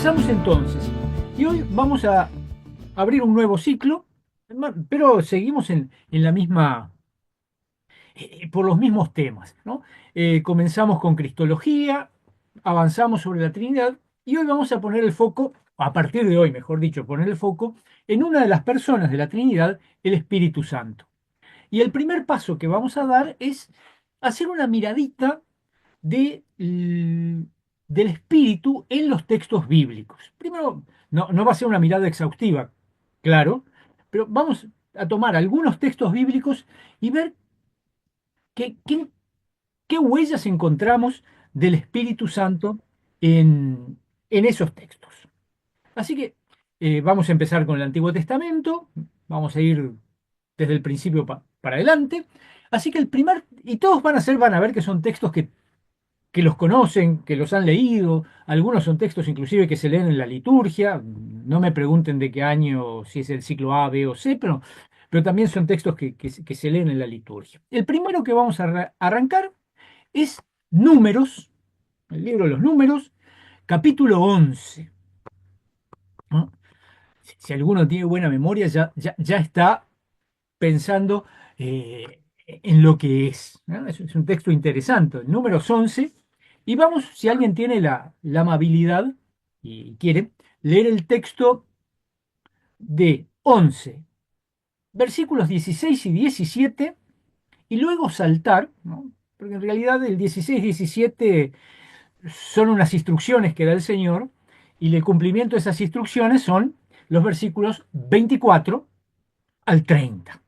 Comenzamos entonces, y hoy vamos a abrir un nuevo ciclo, pero seguimos en la misma, por los mismos temas, ¿no? Comenzamos con Cristología, avanzamos sobre la Trinidad, y hoy vamos a poner el foco, a partir de hoy, mejor dicho, poner el foco en una de las personas de la Trinidad, el Espíritu Santo. Y el primer paso que vamos a dar es hacer una miradita de, del espíritu en los textos bíblicos. Primero, no va a ser una mirada exhaustiva, claro, pero vamos a tomar algunos textos bíblicos y ver qué, qué- qué huellas encontramos del Espíritu Santo en esos textos. Así que vamos a empezar con el Antiguo Testamento, vamos a ir desde el principio para adelante. Así que el primer, y todos van a ver que son textos que los conocen, que los han leído, algunos son textos inclusive que se leen en la liturgia, no me pregunten de qué año, si es el ciclo A, B o C, pero también son textos que se leen en la liturgia. El primero que vamos a arrancar es Números, el libro de los Números, capítulo 11. ¿No? Si alguno tiene buena memoria, ya está pensando en lo que es, ¿no? Es un texto interesante, Números 11, y vamos, si alguien tiene la amabilidad y quiere, leer el texto de 11, versículos 16 y 17, y luego saltar, ¿no? Porque en realidad el 16 y 17 son unas instrucciones que da el Señor, y el cumplimiento de esas instrucciones son los versículos 24 al 30.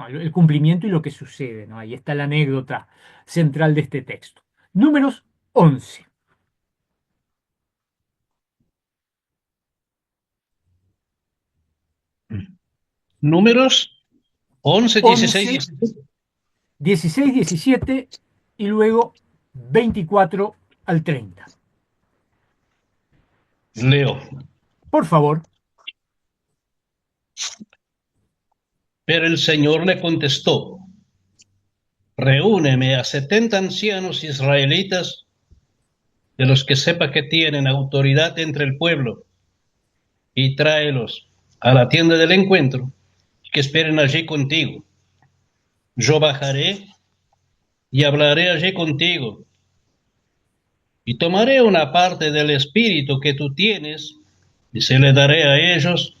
El cumplimiento y lo que sucede, ¿no? Ahí está la anécdota central de este texto. Números 11. Números 11, 16, 11, 17. 16, 17 y luego 24 al 30. Leo. Por favor. Pero el Señor le contestó: reúneme a 70 ancianos israelitas, de los que sepa que tienen autoridad entre el pueblo, y tráelos a la tienda del encuentro, y que esperen allí contigo. Yo bajaré y hablaré allí contigo, y tomaré una parte del espíritu que tú tienes, y se le daré a ellos,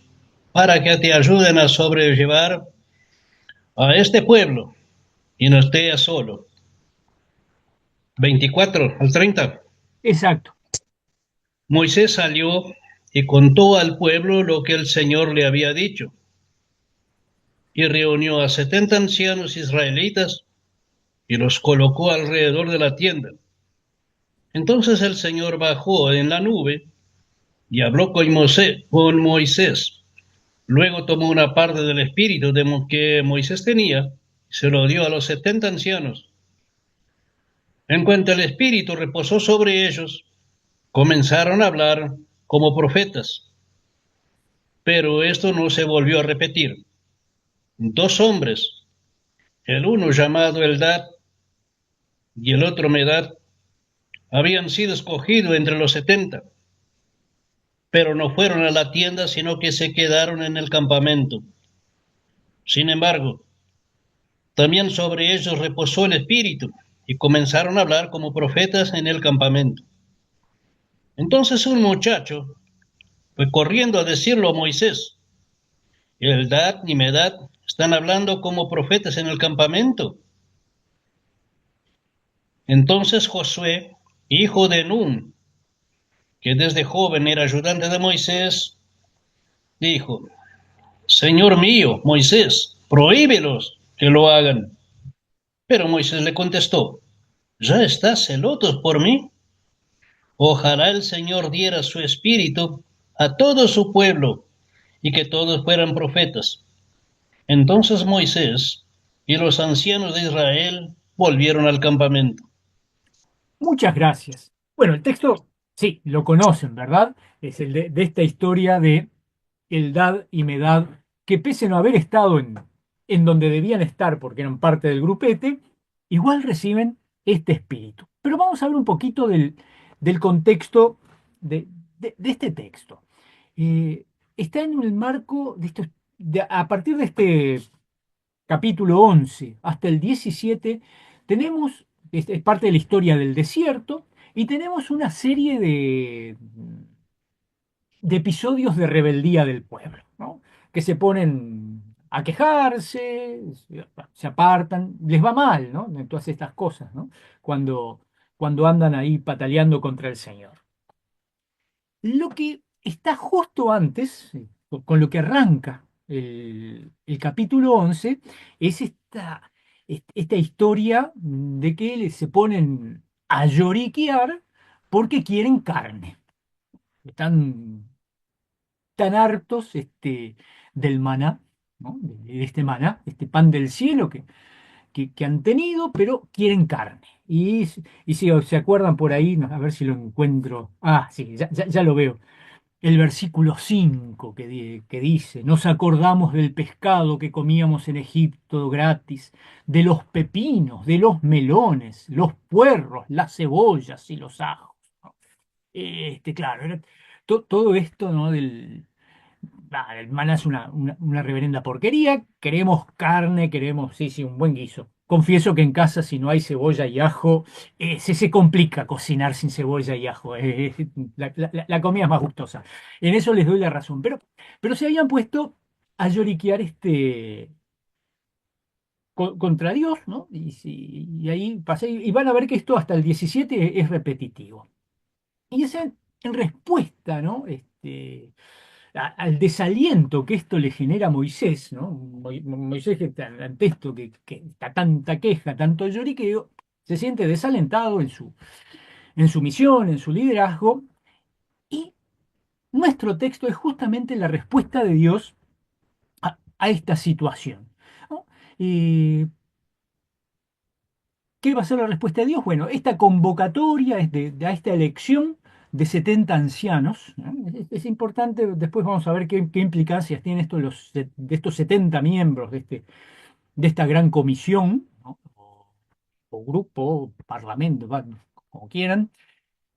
para que te ayuden a sobrellevar a este pueblo, y no estés solo. 24 al 30. Exacto. Moisés salió y contó al pueblo lo que el Señor le había dicho, y reunió a 70 ancianos israelitas y los colocó alrededor de la tienda. Entonces el Señor bajó en la nube y habló con Moisés. Luego tomó una parte del espíritu que Moisés tenía y se lo dio a los 70 ancianos. En cuanto el espíritu reposó sobre ellos, comenzaron a hablar como profetas. Pero esto no se volvió a repetir. Dos hombres, el uno llamado Eldad y el otro Medad, habían sido escogidos entre los 70, pero no fueron a la tienda, sino que se quedaron en el campamento. Sin embargo, también sobre ellos reposó el Espíritu, y comenzaron a hablar como profetas en el campamento. Entonces un muchacho fue corriendo a decirlo a Moisés: Eldad y Medad están hablando como profetas en el campamento. Entonces Josué, hijo de Nun, que desde joven era ayudante de Moisés, dijo: Señor mío, Moisés, prohíbelos que lo hagan. Pero Moisés le contestó: ¿ya estás celoso por mí? Ojalá el Señor diera su espíritu a todo su pueblo y que todos fueran profetas. Entonces Moisés y los ancianos de Israel volvieron al campamento. Muchas gracias. Bueno, el texto, sí, lo conocen, ¿verdad? Es el de esta historia de Eldad y Medad, que pese a no haber estado en donde debían estar porque eran parte del grupete, igual reciben este espíritu. Pero vamos a ver un poquito del contexto de este texto. Eh, Está en el marco de esto, a partir de este capítulo 11 hasta el 17, tenemos, es parte de la historia del desierto, y tenemos una serie de episodios de rebeldía del pueblo, ¿no? Que se ponen a quejarse, se apartan, les va mal, ¿no? En todas estas cosas, ¿no? Cuando, cuando andan ahí pataleando contra el Señor. Lo que está justo antes, con lo que arranca el capítulo 11, es esta historia de que se ponen a lloriquear porque quieren carne. Están tan hartos del maná, ¿no? De este maná, este pan del cielo que han tenido, pero quieren carne. Y si se acuerdan por ahí, no, a ver si lo encuentro. Ah, sí, ya lo veo. El versículo 5 que dice, nos acordamos del pescado que comíamos en Egipto gratis, de los pepinos, de los melones, los puerros, las cebollas y los ajos. ¿No? Claro, todo esto, ¿no? El maná es una reverenda porquería. Queremos carne, queremos, sí, sí, un buen guiso. Confieso que en casa, si no hay cebolla y ajo, se complica cocinar sin cebolla y ajo. La comida es más gustosa. En eso les doy la razón. Pero se habían puesto a lloriquear contra Dios, ¿no? Y ahí pasé, y van a ver que esto hasta el 17 es repetitivo. Y es en respuesta, ¿no? Al desaliento que esto le genera a Moisés, ¿no? Moisés que ante esto, que está tanta queja, tanto lloriqueo, se siente desalentado en su misión, en su liderazgo, y nuestro texto es justamente la respuesta de Dios a esta situación, ¿no? Y ¿qué va a ser la respuesta de Dios? Bueno, esta convocatoria es a esta elección de 70 ancianos, ¿no? Es importante, después vamos a ver qué implicancias tienen esto de estos 70 miembros de esta gran comisión, ¿no? O grupo, o parlamento, como quieran.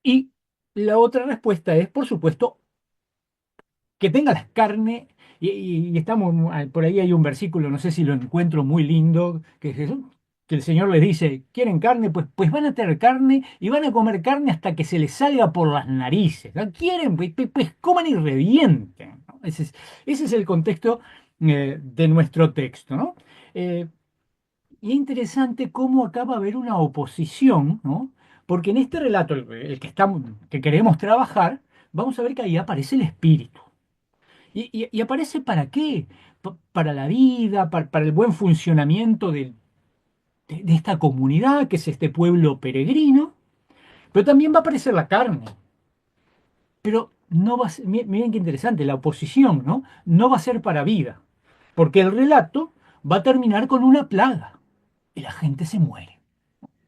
Y la otra respuesta es, por supuesto, que tenga la carne, y estamos, por ahí hay un versículo, no sé si lo encuentro muy lindo, que es eso, que el Señor les dice, ¿quieren carne? Pues van a tener carne y van a comer carne hasta que se les salga por las narices, ¿no? ¿Quieren? Pues coman y revienten, ¿no? Ese es el contexto de nuestro texto, ¿no? Eh, y es interesante cómo acaba de haber una oposición, ¿no? Porque en este relato, el que queremos trabajar, vamos a ver que ahí aparece el espíritu. ¿Y aparece para qué? Para la vida, para el buen funcionamiento de esta comunidad, que es este pueblo peregrino, pero también va a aparecer la carne. Pero no va a ser, miren qué interesante, la oposición, ¿no? No va a ser para vida, porque el relato va a terminar con una plaga y la gente se muere.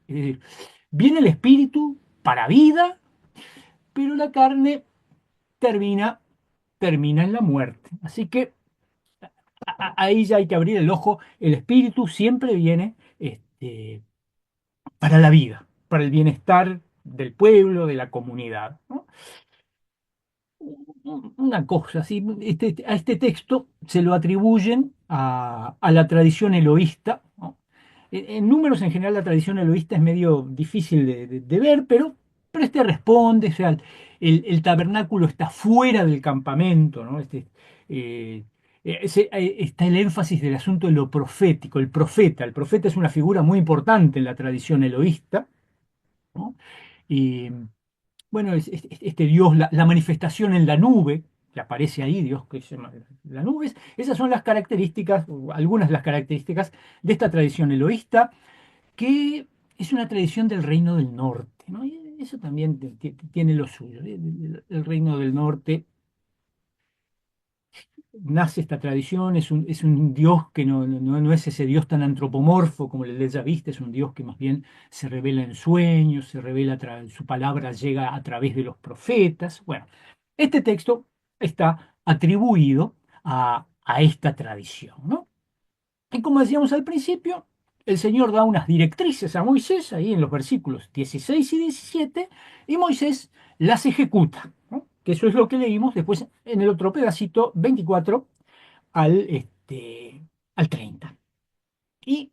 Es decir, viene el espíritu para vida, pero la carne termina, termina en la muerte. Así que ahí ya hay que abrir el ojo. El espíritu siempre viene para la vida, para el bienestar del pueblo, de la comunidad, ¿no? Una cosa, así, a este texto se lo atribuyen a la tradición eloísta, ¿no? En números en general la tradición eloísta es medio difícil de ver, pero este responde, o sea, el tabernáculo está fuera del campamento, ¿no? Eh, Está el énfasis del asunto de lo profético, el profeta. El profeta es una figura muy importante en la tradición eloísta, ¿no? Y bueno, este Dios, la manifestación en la nube, que aparece ahí, Dios que se llama la nube, esas son las características, o algunas de las características de esta tradición eloísta, que es una tradición del reino del norte, ¿no? Y eso también tiene lo suyo. El reino del norte nace esta tradición, es un Dios que no es ese Dios tan antropomorfo como el de ya viste, es un Dios que más bien se revela en sueños, se revela, su palabra llega a través de los profetas. Bueno, este texto está atribuido a esta tradición, ¿no? Y como decíamos al principio, el Señor da unas directrices a Moisés, ahí en los versículos 16 y 17, y Moisés las ejecuta, ¿no? que eso es lo que leímos después en el otro pedacito, 24 al 30. Y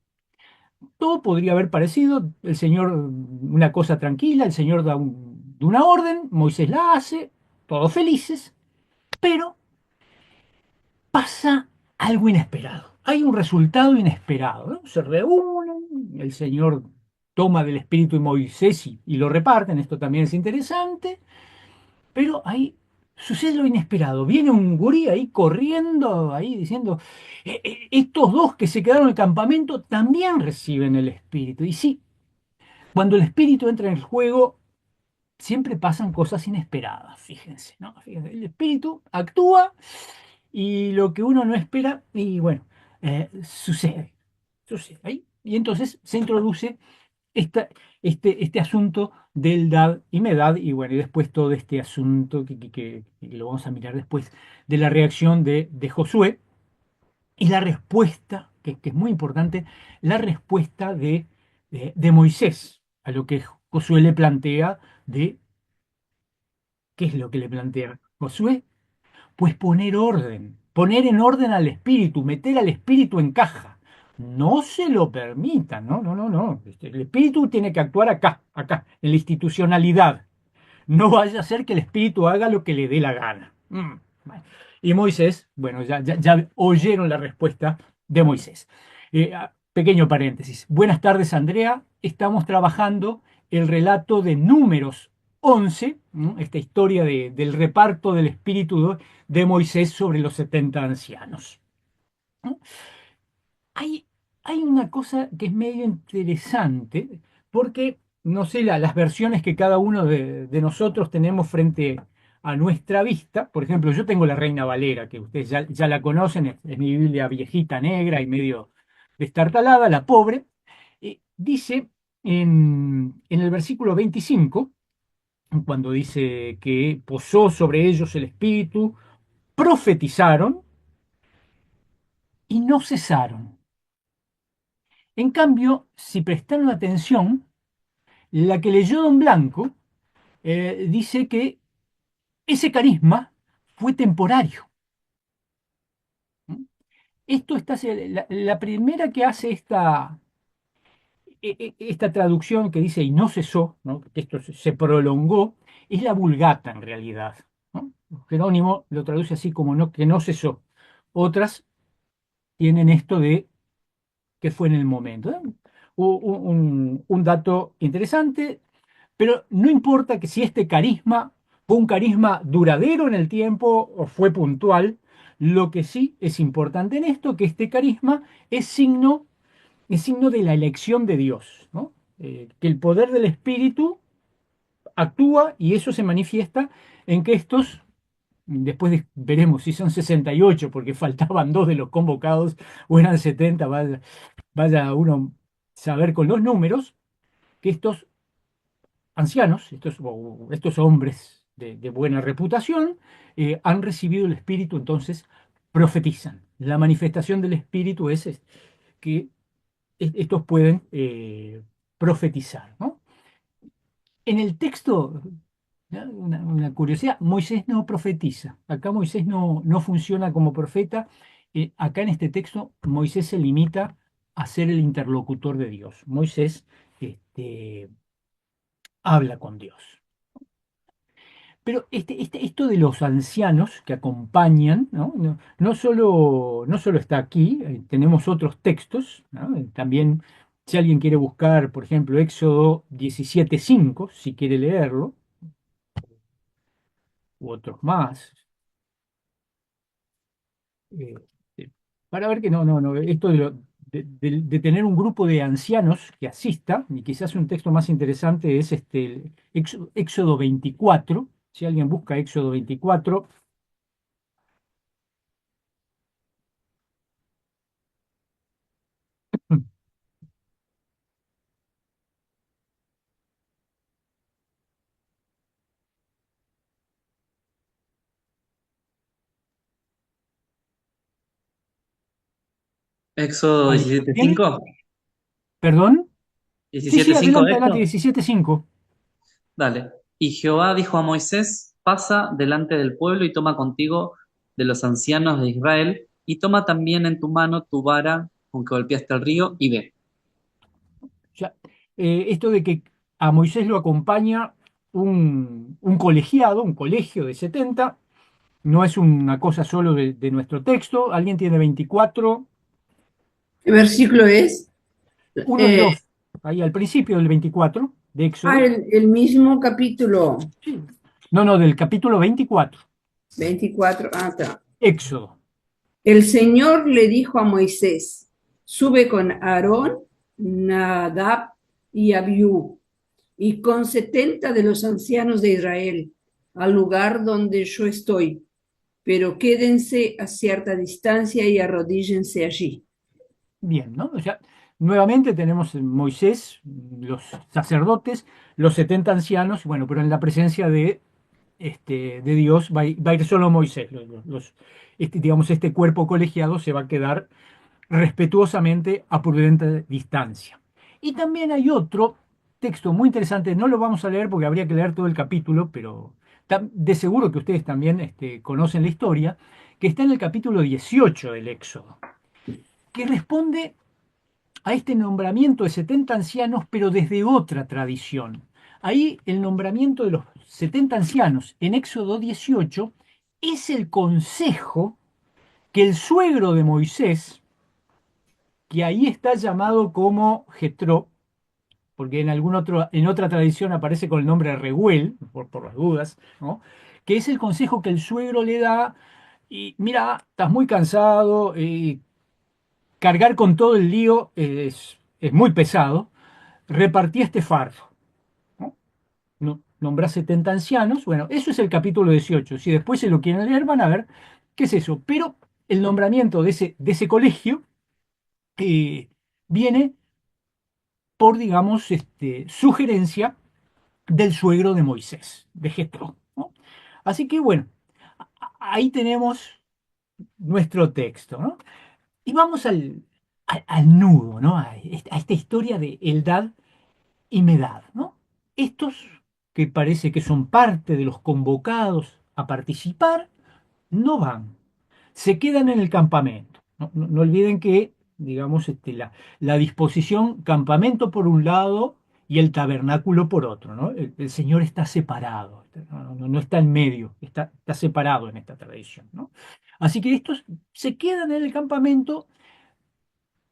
todo podría haber parecido, el Señor, una cosa tranquila, el Señor da una orden, Moisés la hace, todos felices, pero pasa algo inesperado. Hay un resultado inesperado, ¿no? Se reúnen, el Señor toma del espíritu de Moisés y lo reparten, esto también es interesante, pero ahí sucede lo inesperado. Viene un gurí ahí corriendo, ahí diciendo, estos dos que se quedaron en el campamento también reciben el espíritu. Y sí, cuando el espíritu entra en el juego, siempre pasan cosas inesperadas, fíjense, ¿no? Fíjense, el espíritu actúa y lo que uno no espera, y bueno, sucede ahí. Y entonces se introduce esta, este asunto del dad y medad, y bueno, y después todo este asunto que lo vamos a mirar después, de la reacción de Josué y la respuesta, que es muy importante, la respuesta de Moisés a lo que Josué le plantea de, ¿qué es lo que le plantea Josué? Pues poner en orden al espíritu, meter al espíritu en caja. No se lo permitan, no, no, no, no. El espíritu tiene que actuar acá, acá, en la institucionalidad. No vaya a ser que el espíritu haga lo que le dé la gana. Bueno. Y Moisés, bueno, ya oyeron la respuesta de Moisés. Pequeño paréntesis. Buenas tardes, Andrea. Estamos trabajando el relato de Números 11, ¿no? Esta historia del reparto del espíritu de Moisés sobre los 70 ancianos. ¿No? Hay, hay una cosa que es medio interesante, porque no sé las versiones que cada uno de nosotros tenemos frente a nuestra vista. Por ejemplo, yo tengo la Reina Valera, que ustedes ya la conocen, es mi Biblia viejita, negra y medio destartalada, la pobre. Dice en el versículo 25, cuando dice que posó sobre ellos el Espíritu, profetizaron y no cesaron. En cambio, si prestaron atención, la que leyó Don Blanco dice que ese carisma fue temporario. Esto está, la primera que hace esta traducción que dice y no cesó, ¿no? Que esto se prolongó, es la Vulgata en realidad, ¿no? Jerónimo lo traduce así como no, que no cesó. Otras tienen esto de que fue en el momento, ¿no? Un dato interesante. Pero no importa que si este carisma fue un carisma duradero en el tiempo o fue puntual, lo que sí es importante en esto, que este carisma es signo de la elección de Dios, ¿no? Que el poder del Espíritu actúa y eso se manifiesta en que estos, veremos si son 68 porque faltaban dos de los convocados, o eran 70, vaya uno saber con los números, que estos ancianos, estos hombres de buena reputación, han recibido el Espíritu, entonces profetizan. La manifestación del Espíritu es que estos pueden profetizar, ¿no? En el texto, ¿no? Una curiosidad, Moisés no profetiza. Acá Moisés no funciona como profeta. Acá en este texto Moisés se limita a ser el interlocutor de Dios. Moisés habla con Dios. Pero esto de los ancianos que acompañan, ¿no? No solo está aquí, tenemos otros textos, ¿no? También, si alguien quiere buscar, por ejemplo, Éxodo 17:5, si quiere leerlo, u otros más, eh, para ver que esto de tener un grupo de ancianos que asista, y quizás un texto más interesante es el Éxodo 24, si alguien busca Éxodo 24. Éxodo ¿Alguien lo diecisiete tiene? cinco ¿Perdón? Sí, sí, 17:5 adelante, adelante, esto. 17:5. Dale. Y Jehová dijo a Moisés: pasa delante del pueblo y toma contigo de los ancianos de Israel, y toma también en tu mano tu vara con que golpeaste el río, y ve. Ya, esto de que a Moisés lo acompaña un colegiado, un colegio de 70, no es una cosa solo de nuestro texto. Alguien tiene 24, ¿Qué versículo es? uno y Eh, dos, ahí al principio del 24 de Éxodo. el mismo capítulo Sí. No, no, del capítulo 24, 24. Ah, está. Éxodo. El Señor le dijo a Moisés, sube con Aarón, Nadab y Abiú, y con 70 de los ancianos de Israel, al lugar donde yo estoy, pero quédense a cierta distancia y arrodíllense allí. Bien, ¿no? O sea, nuevamente tenemos Moisés, los sacerdotes, los 70 ancianos, bueno, pero en la presencia de Dios va a ir solo Moisés. Digamos, este cuerpo colegiado se va a quedar respetuosamente a prudente distancia. Y también hay otro texto muy interesante, no lo vamos a leer porque habría que leer todo el capítulo, pero de seguro que ustedes también conocen la historia, que está en el capítulo 18 del Éxodo, que responde a este nombramiento de 70 ancianos, pero desde otra tradición. Ahí el nombramiento de los 70 ancianos en Éxodo 18 es el consejo que el suegro de Moisés, que ahí está llamado como Jetro, porque en otra tradición aparece con el nombre de Rehuel, por las dudas, ¿no? Que es el consejo que el suegro le da, y mira, estás muy cansado, cargar con todo el lío es muy pesado, repartí este fardo, ¿no? Nombrá 70 ancianos, bueno, eso es el capítulo 18. Si después se lo quieren leer, van a ver qué es eso. Pero el nombramiento de ese colegio viene por, digamos, sugerencia del suegro de Moisés, de Jetro, ¿no? Así que bueno, ahí tenemos nuestro texto, ¿no? Y vamos al nudo, ¿no? A esta historia de Eldad y Medad, ¿no? Estos que parece que son parte de los convocados a participar, no van, se quedan en el campamento. No olviden que, digamos, la disposición, campamento por un lado y el tabernáculo por otro, ¿no? El Señor está separado, no está en medio, está separado en esta tradición, ¿no? Así que estos se quedan en el campamento,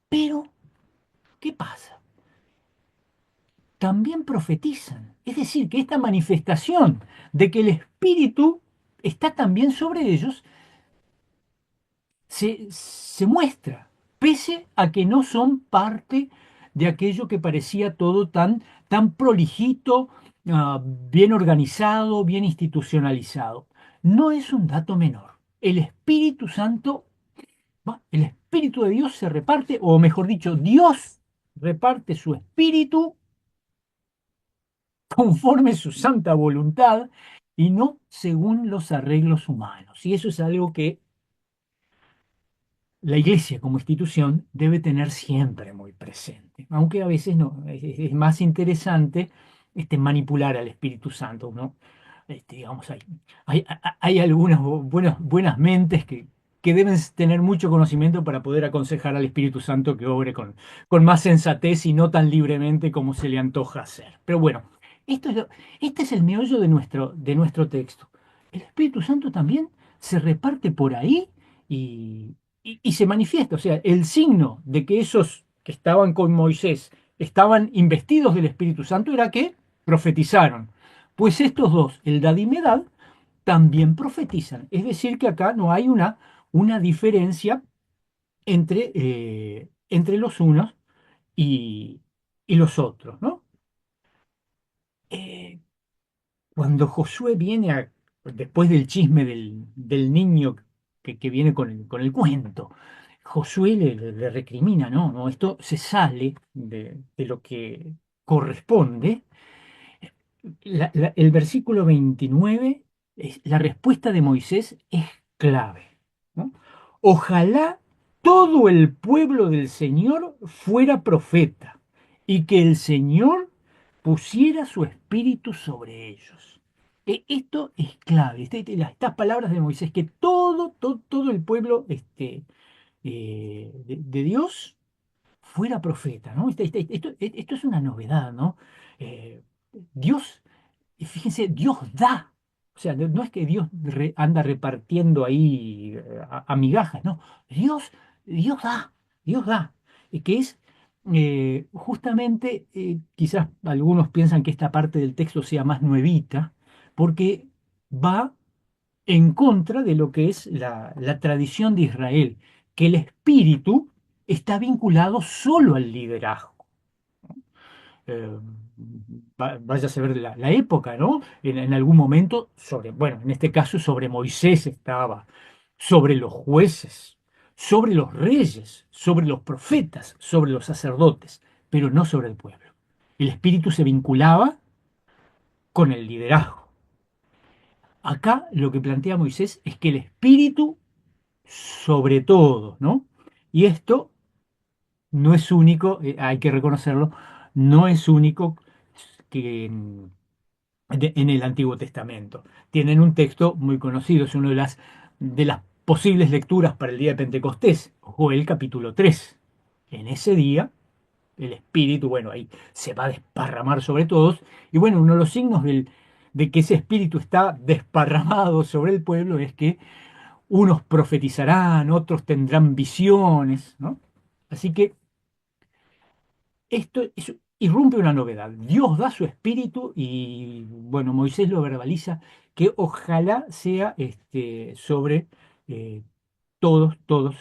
pero ¿qué pasa? También profetizan. Es decir, que esta manifestación de que el Espíritu está también sobre ellos se muestra, pese a que no son parte de aquello que parecía todo tan prolijito, bien organizado, bien institucionalizado. No es un dato menor. El Espíritu Santo, el Espíritu de Dios se reparte, o mejor dicho, Dios reparte su Espíritu conforme su santa voluntad y no según los arreglos humanos. Y eso es algo que la Iglesia como institución debe tener siempre muy presente, aunque a veces no, es más interesante manipular al Espíritu Santo, ¿no? Digamos, hay algunas buenas mentes que deben tener mucho conocimiento para poder aconsejar al Espíritu Santo que obre con más sensatez y no tan libremente como se le antoja hacer. Pero bueno, este es el meollo de nuestro texto. El Espíritu Santo también se reparte por ahí y se manifiesta. O sea, el signo de que esos que estaban con Moisés estaban investidos del Espíritu Santo era que profetizaron. Pues estos dos, Eldad y Medad, también profetizan. Es decir, que acá no hay una diferencia entre los unos y, y los otros, ¿no? Eh, Cuando Josué viene después del chisme del niño que viene con el cuento, Josué le recrimina, no, no, esto se sale de lo que corresponde. El versículo 29, la respuesta de Moisés es clave, ¿no? Ojalá todo el pueblo del Señor fuera profeta y que el Señor pusiera su espíritu sobre ellos. Esto es clave, estas palabras de Moisés, que todo el pueblo de Dios fuera profeta, ¿no? Esto es una novedad, ¿no? Eh, Dios, fíjense, Dios da. O sea, no es que Dios anda repartiendo ahí a migajas, ¿no? Dios, Dios da, Dios da. Que es justamente, quizás algunos piensan que esta parte del texto sea más nuevita, porque va en contra de lo que es la tradición de Israel, que el espíritu está vinculado solo al liderazgo. Eh, Vaya a saber la época, ¿no? En algún momento, bueno, en este caso sobre Moisés estaba, sobre los jueces, sobre los reyes, sobre los profetas, sobre los sacerdotes, pero no sobre el pueblo. El espíritu se vinculaba con el liderazgo. Acá lo que plantea Moisés es que el espíritu sobre todo, ¿no? Y esto no es único, hay que reconocerlo, no es único que en el Antiguo Testamento. Tienen un texto muy conocido, es una de las posibles lecturas para el día de Pentecostés, Joel capítulo 3. En ese día, el Espíritu, bueno, ahí se va a desparramar sobre todos, y bueno, uno de los signos de que ese Espíritu está desparramado sobre el pueblo es que unos profetizarán, otros tendrán visiones, ¿no? Así que irrumpe una novedad. Dios da su espíritu y, bueno, Moisés lo verbaliza, que ojalá sea sobre eh, todos, todo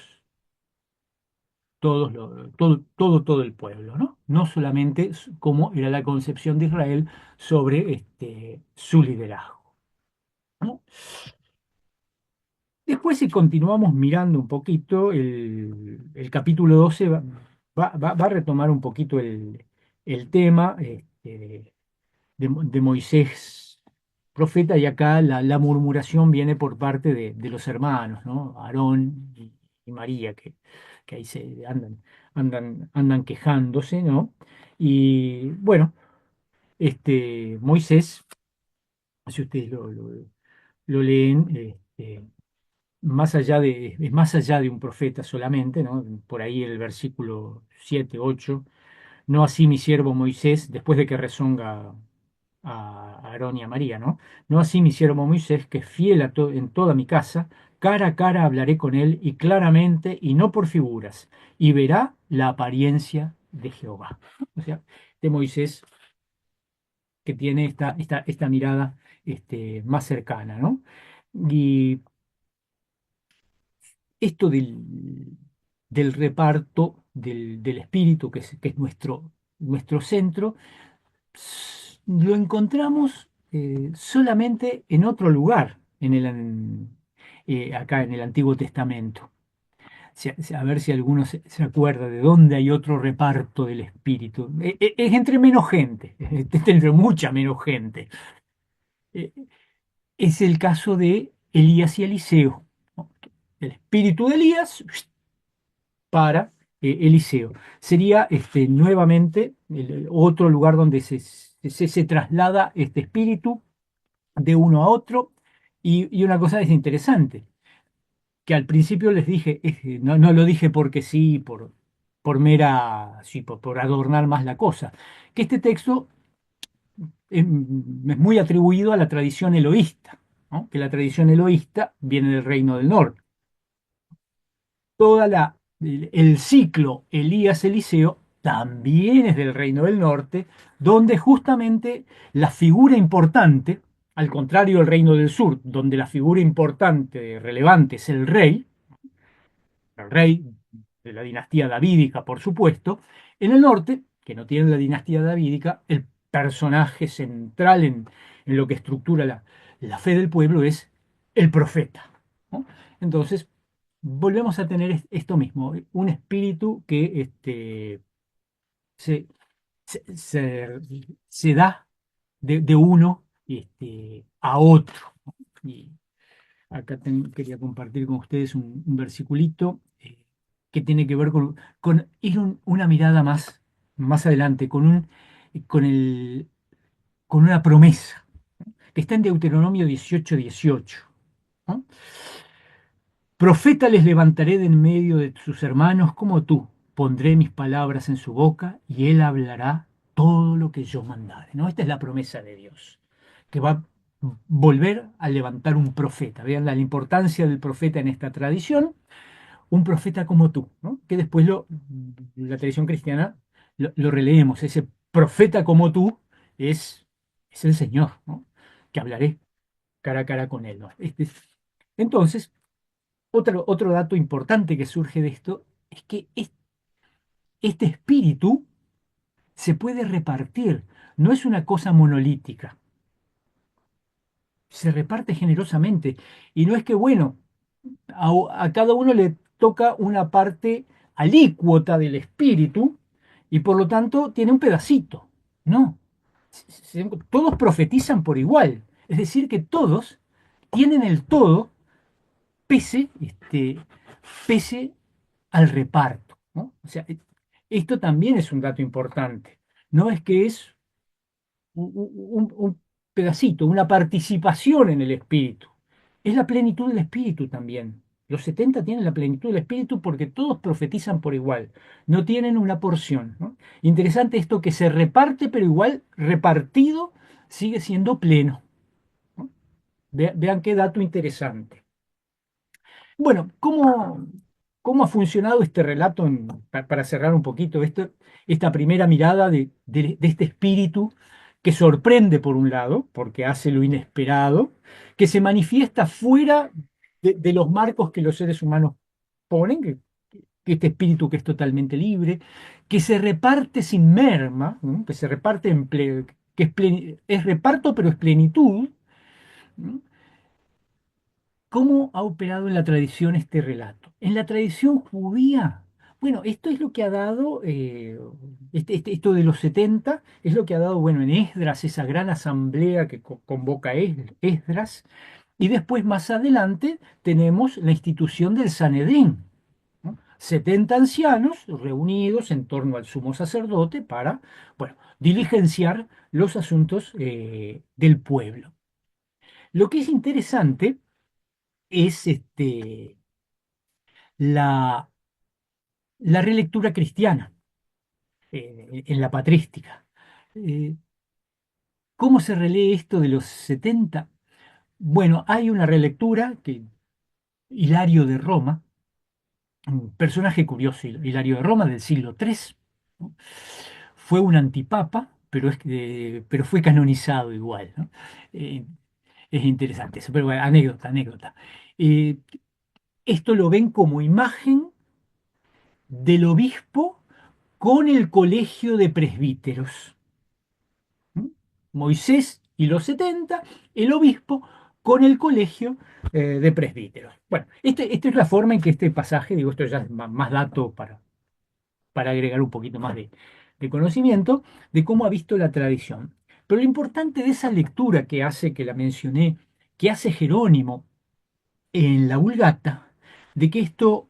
el pueblo, ¿no? No solamente como era la concepción de Israel sobre su liderazgo, ¿no? Después, si continuamos mirando un poquito, el capítulo 12 va a retomar un poquito el tema de Moisés, profeta, y acá la murmuración viene por parte de los hermanos, ¿no? Aarón y María, que ahí se andan quejándose, ¿no? Y bueno, Moisés, si ustedes lo leen, es más allá de un profeta solamente, ¿no? Por ahí el versículo 7 8 no así mi siervo Moisés, después de que rezonga a Aarón y a María, ¿no? No así mi siervo Moisés, que es fiel en toda mi casa, cara a cara hablaré con él y claramente y no por figuras, y verá la apariencia de Jehová. O sea, de Moisés que tiene esta mirada más cercana, ¿no? Y esto del reparto del espíritu, que es nuestro centro, lo encontramos solamente en otro lugar, acá en el Antiguo Testamento. A ver si alguno se acuerda de dónde hay otro reparto del espíritu. Es entre menos gente, es entre mucha menos gente. Eh, es el caso de Elías y Eliseo, ¿no? El espíritu de Elías para Eliseo. Sería nuevamente el otro lugar donde se traslada este espíritu de uno a otro. Y una cosa es interesante, que al principio les dije, no lo dije porque sí, por mera, sí, por adornar más la cosa, que este texto es muy atribuido a la tradición eloísta, ¿no? Que la tradición eloísta viene del Reino del Norte. El ciclo Elías-Eliseo también es del Reino del Norte, donde justamente la figura importante, al contrario del Reino del Sur, donde la figura importante, relevante, es el rey de la dinastía davídica, por supuesto. En el norte, que no tiene la dinastía davídica, el personaje central en lo que estructura la fe del pueblo es el profeta, ¿no? Entonces, volvemos a tener esto mismo, un espíritu que se, se- se da de uno a otro, ¿no? Y acá quería compartir con ustedes un versiculito que tiene que ver con ir una mirada más adelante, con una promesa. que está en Deuteronomio 18:18, ¿no? Profeta les levantaré de en medio de sus hermanos como tú. Pondré mis palabras en su boca y él hablará todo lo que yo mandare, ¿no? Esta es la promesa de Dios, que va a volver a levantar un profeta. Vean la importancia del profeta en esta tradición, un profeta como tú, ¿no? Que después la tradición cristiana lo releemos. Ese profeta como tú es el Señor, ¿no? Que hablaré cara a cara con él, ¿no? Entonces, otro dato importante que surge de esto es que este espíritu se puede repartir, no es una cosa monolítica, se reparte generosamente. Y no es que, bueno, a cada uno le toca una parte alícuota del espíritu y por lo tanto tiene un pedacito. No, todos profetizan por igual. Es decir, que todos tienen el todo pese, pese al reparto, ¿no? O sea, esto también es un dato importante. No es que es un pedacito, una participación en el espíritu. Es la plenitud del espíritu también. Los 70 tienen la plenitud del espíritu porque todos profetizan por igual, no tienen una porción, ¿no? Interesante esto que se reparte, pero igual repartido sigue siendo pleno, ¿no? Vean qué dato interesante. Bueno, ¿cómo ha funcionado este relato para cerrar un poquito esta primera mirada de este espíritu que sorprende por un lado, porque hace lo inesperado, que se manifiesta fuera de los marcos que los seres humanos ponen, que este espíritu que es totalmente libre, que se reparte sin merma, ¿no? Que se reparte que es reparto pero es plenitud, ¿no? ¿Cómo ha operado en la tradición este relato? En la tradición judía, bueno, esto es lo que ha dado, esto de los 70 es lo que ha dado, bueno, en Esdras, esa gran asamblea que convoca Esdras, y después más adelante tenemos la institución del Sanedrín, ¿no? 70 ancianos reunidos en torno al sumo sacerdote para, bueno, diligenciar los asuntos del pueblo. Lo que es interesante es la, la relectura cristiana en la patrística. Eh, ¿Cómo se relee esto de los 70? Bueno, hay una relectura que Hilario de Roma, un personaje curioso, Hilario de Roma del siglo III, ¿no? Fue un antipapa, pero fue canonizado igual, ¿no? Eh, es interesante eso, pero bueno, anécdota. Eh, Esto lo ven como imagen del obispo con el colegio de presbíteros. ¿Mm? Moisés y los 70, el obispo con el colegio de presbíteros. Bueno, esta es la forma en que este pasaje, digo, esto ya es más dato para agregar un poquito más de conocimiento de cómo ha visto la tradición. Pero lo importante de esa lectura que hace, que la mencioné, que hace Jerónimo en la Vulgata, de que esto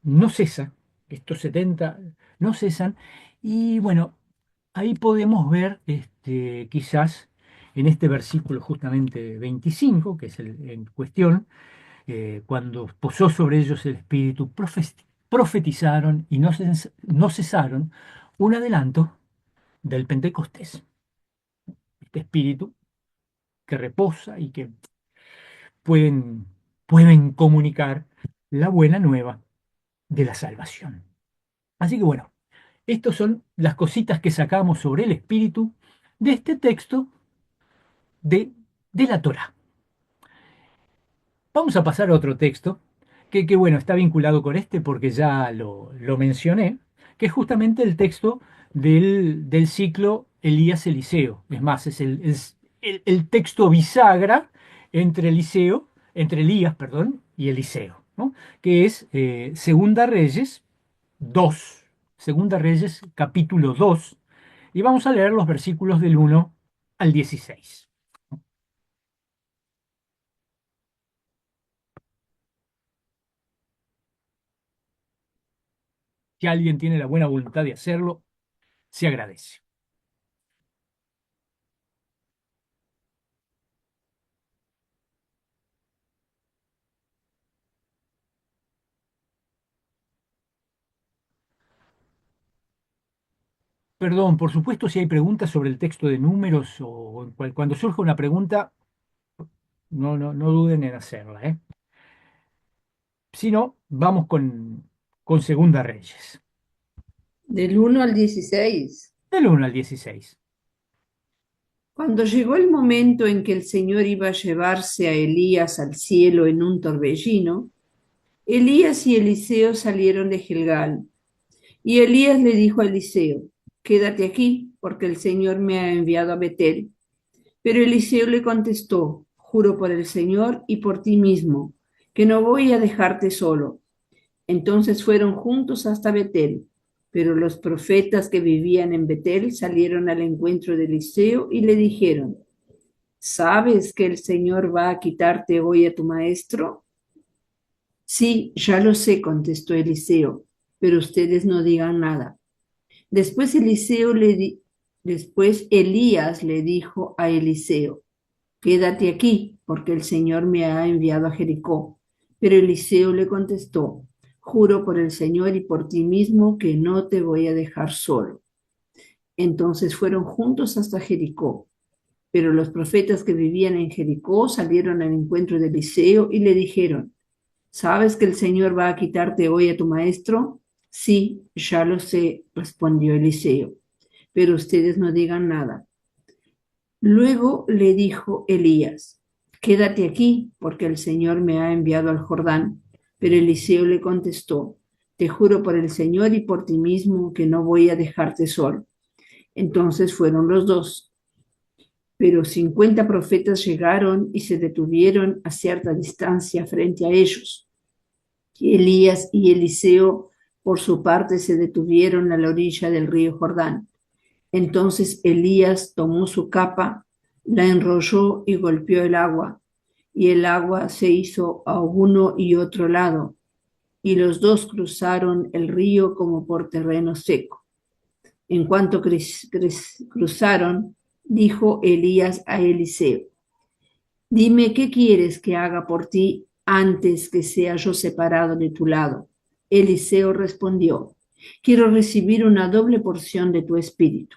no cesa, estos 70 no cesan, y bueno, ahí podemos ver quizás en este versículo justamente 25, que es el en cuestión, cuando posó sobre ellos el Espíritu, profetizaron y no cesaron, un adelanto del Pentecostés, este Espíritu que reposa y que pueden, pueden comunicar la buena nueva de la salvación. Así que bueno, estas son las cositas que sacamos sobre el espíritu de este texto de la Torá. Vamos a pasar a otro texto bueno, está vinculado con este porque ya lo mencioné, que es justamente el texto del ciclo Elías-Eliseo. Es más, es el texto bisagra entre entre Elías, perdón, y Eliseo, ¿no? Que es Segunda Reyes 2, Segunda Reyes capítulo 2, y vamos a leer los versículos del 1 al 16. Si alguien tiene la buena voluntad de hacerlo, se agradece. Perdón, por supuesto, si hay preguntas sobre el texto de Números o cuando surja una pregunta, no duden en hacerla, ¿eh? Si no, vamos con Segunda Reyes, Del 1 al 16. del 1 al 16. Cuando llegó el momento en que el Señor iba a llevarse a Elías al cielo en un torbellino, Elías y Eliseo salieron de Gilgal. Y Elías le dijo a Eliseo: quédate aquí, porque el Señor me ha enviado a Betel. Pero Eliseo le contestó: juro por el Señor y por ti mismo, que no voy a dejarte solo. Entonces fueron juntos hasta Betel. Pero los profetas que vivían en Betel salieron al encuentro de Eliseo y le dijeron: ¿sabes que el Señor va a quitarte hoy a tu maestro? Sí, ya lo sé, contestó Eliseo, pero ustedes no digan nada. Después, Después Elías le dijo a Eliseo: quédate aquí, porque el Señor me ha enviado a Jericó. Pero Eliseo le contestó: juro por el Señor y por ti mismo que no te voy a dejar solo. Entonces fueron juntos hasta Jericó. Pero los profetas que vivían en Jericó salieron al encuentro de Eliseo y le dijeron: ¿sabes que el Señor va a quitarte hoy a tu maestro? Sí, ya lo sé, respondió Eliseo, pero ustedes no digan nada. Luego le dijo Elías: quédate aquí, porque el Señor me ha enviado al Jordán. Pero Eliseo le contestó: te juro por el Señor y por ti mismo que no voy a dejarte solo. Entonces fueron los dos. Pero 50 profetas llegaron y se detuvieron a cierta distancia frente a ellos. Elías y Eliseo, por su parte, se detuvieron a la orilla del río Jordán. Entonces Elías tomó su capa, la enrolló y golpeó el agua, y el agua se hizo a uno y otro lado, y los dos cruzaron el río como por terreno seco. En cuanto cruzaron, dijo Elías a Eliseo: dime qué quieres que haga por ti antes que sea yo separado de tu lado. Eliseo respondió: quiero recibir una doble porción de tu espíritu.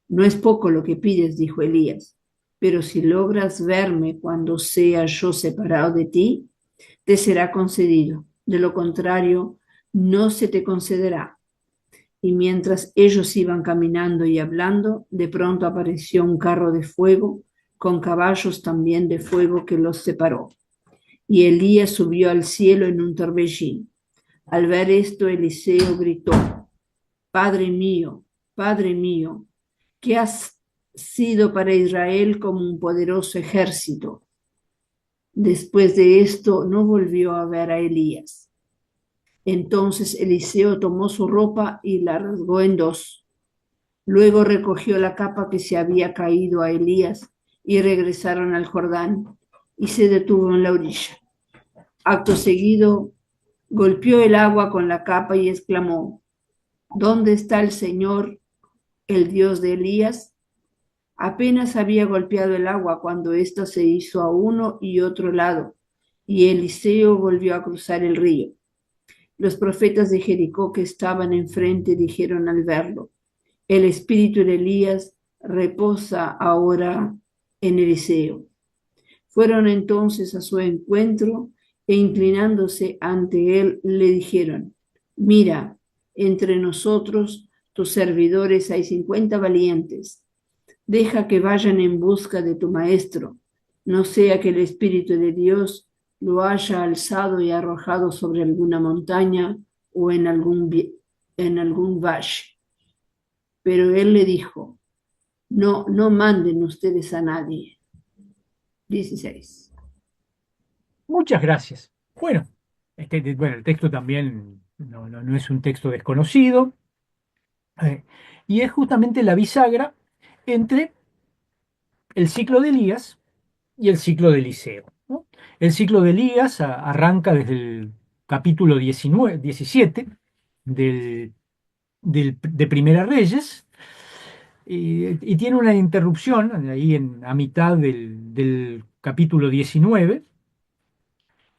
No es poco lo que pides, dijo Elías, pero si logras verme cuando sea yo separado de ti, te será concedido. De lo contrario, no se te concederá. Y mientras ellos iban caminando y hablando, de pronto apareció un carro de fuego con caballos también de fuego que los separó. Y Elías subió al cielo en un torbellino. Al ver esto, Eliseo gritó: Padre mío, que has sido para Israel como un poderoso ejército. Después de esto, no volvió a ver a Elías. Entonces Eliseo tomó su ropa y la rasgó en dos. Luego recogió la capa que se había caído a Elías y regresaron al Jordán y se detuvo en la orilla. Acto seguido, golpeó el agua con la capa y exclamó: ¿dónde está el Señor, el Dios de Elías? Apenas había golpeado el agua cuando ésta se hizo a uno y otro lado, y Eliseo volvió a cruzar el río. Los profetas de Jericó que estaban enfrente dijeron al verlo: el espíritu de Elías reposa ahora en Eliseo. Fueron entonces a su encuentro e inclinándose ante él le dijeron: mira, entre nosotros, tus servidores, hay 50 valientes. Deja que vayan en busca de tu maestro, no sea que el Espíritu de Dios lo haya alzado y arrojado sobre alguna montaña o en algún valle. Pero él le dijo: no manden ustedes a nadie. 16. Muchas gracias. Bueno, bueno, el texto también no es un texto desconocido, eh, y es justamente la bisagra entre el ciclo de Elías y el ciclo de Eliseo, ¿no? El ciclo de Elías arranca desde el capítulo 19, 17 de Primera Reyes, y tiene una interrupción ahí a mitad del capítulo 19,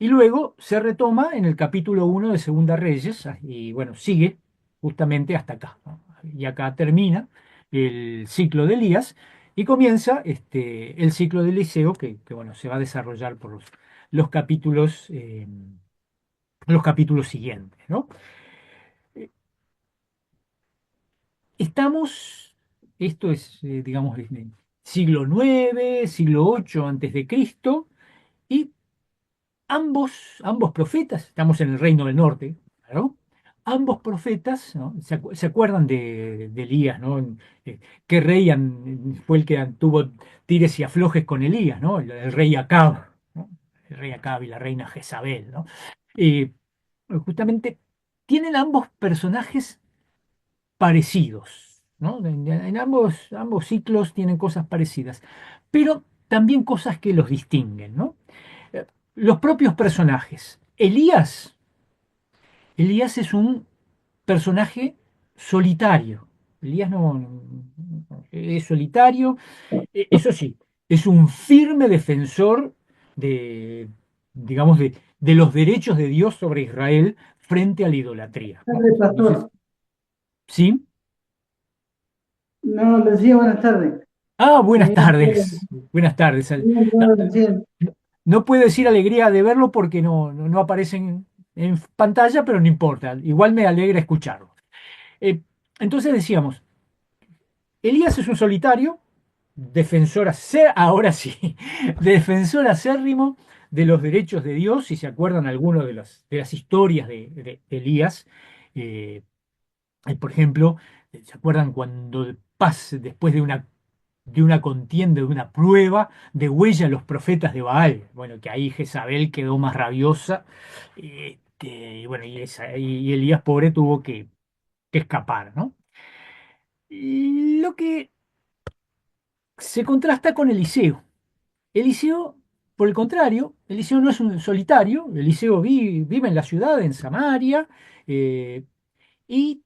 y luego se retoma en el capítulo 1 de Segunda Reyes, y bueno, sigue justamente hasta acá, ¿no? Y acá termina el ciclo de Elías y comienza el ciclo de Eliseo que, bueno, se va a desarrollar por los capítulos, los capítulos siguientes, ¿no? Eh, Estamos, esto es, digamos, siglo IX, siglo VIII antes de Cristo, y ambos profetas, estamos en el Reino del Norte, ¿no? Ambos profetas, ¿no? Se acuerdan de Elías, ¿no? ¿Qué rey fue el que tuvo tires y aflojes con Elías, ¿no? El rey Acab, ¿no? El rey Acab y la reina Jezabel, ¿no? Eh, Justamente tienen ambos personajes parecidos, ¿no? En ambos ciclos tienen cosas parecidas, pero también cosas que los distinguen, ¿no? Eh, Los propios personajes. Elías es un personaje solitario. Elías es solitario, eso sí, es un firme defensor de, digamos, de los derechos de Dios sobre Israel frente a la idolatría, ¿no? Tardes, No sé pastor. ¿sí? No, le decía buenas tardes. Ah, buenas Eh, tardes. Buenas tardes. bien, No, todo recién. no puedo decir alegría de verlo porque no aparecen en pantalla, pero no importa. Igual me alegra escucharlo. Eh, entonces decíamos, Elías es un solitario, ahora sí, defensor acérrimo de los derechos de Dios. Si se acuerdan algunos de las historias de Elías, eh, por ejemplo, ¿se acuerdan cuando después de una contienda, de una prueba, degüella a los profetas de Baal? Bueno, que ahí Jezabel quedó más rabiosa, y bueno, y Elías pobre tuvo que escapar, ¿no? Y lo que se contrasta con Eliseo. Eliseo, por el contrario, Eliseo no es un solitario, Eliseo vive en la ciudad, en Samaria, y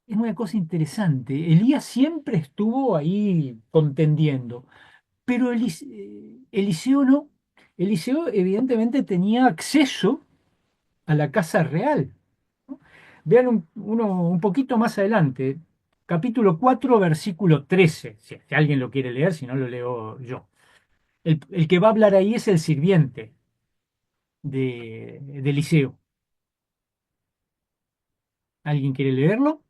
es una cosa interesante. Elías siempre estuvo ahí contendiendo, pero Eliseo no. Eliseo evidentemente tenía acceso a la casa real, ¿no? Vean un poquito más adelante, capítulo 4 versículo 13, si alguien lo quiere leer, si no lo leo yo. El que va a hablar ahí es el sirviente de Eliseo. ¿Alguien quiere leerlo?